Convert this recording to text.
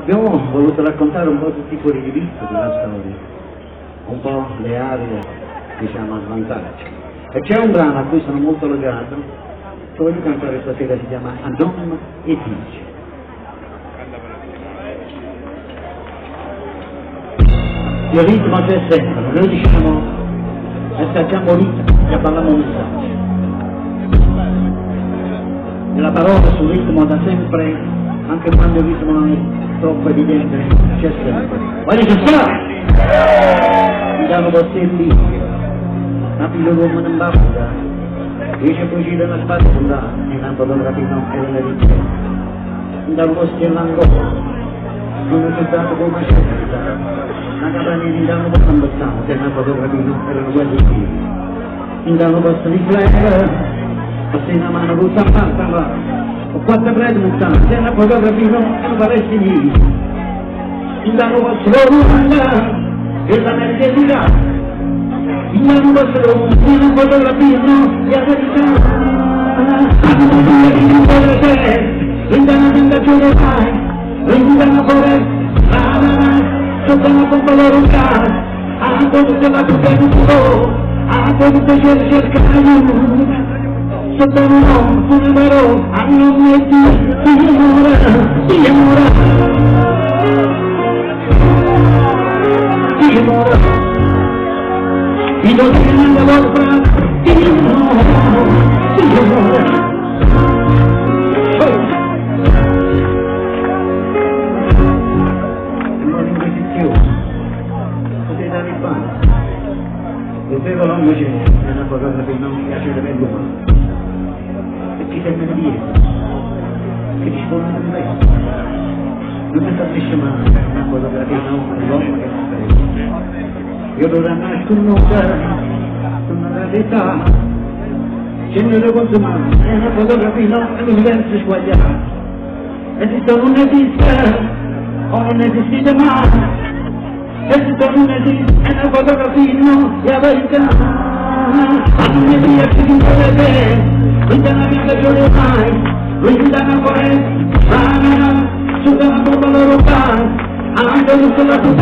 Abbiamo voluto raccontare un po' tutti i fuori di vista della storia, un po' le aree, diciamo, a svantaggio. E c'è un brano a cui sono molto legato, che voglio cantare stasera, si chiama Adon e Dice. Il ritmo c'è sempre, noi diciamo, assaggiamo ritmo e balliamo un messaggio. E la parola sul ritmo da sempre, anche quando il ritmo non è troppo evidente, c'è sempre. Voglio che fare! Mi danno postelli, ma figlio come non va a dice poi ci deve spazio da e una fotografia non è nella vita. Mi danno postelli ancora, non è soltanto come scelta, ma campagna mi danno posto un bastano, se una fotografia non erano quelli qui. Mi danno posto di flair, se una mano con stampata, ho quattro preti montane, se una fotografia non faresti lì. Mi danno posto l'orunda, e la merda di là. Mi danno posto l'orunda, una fotografia non è la verità. Mi danno tanta giovane, mi danno foresta, sotto una pompa l'orunda, a tutto la tua venuto, a tutto cercare. Sotto un numero a nome di amore, di amore, di amore, di dolore nella vostra, di amore, di amore. Non inquisizione, potete dare il pane, il vero l'uomo c'è, è una cosa che non mi piace di l'uomo. Ci sembra di dire che ci vuole un resto non si capisce mai una fotografia l'uomo che non prende io dovrò andare su una realtà se non lo consumare è una fotografia no è l'universo sbagliato esiste o non esiste o non esiste mai esiste o non esiste è una fotografia no è la verità a non mi riesce di vedere Rindana vita giorno mai, rindana foresta, sana, sulla bomba loro pai, anche sulla tua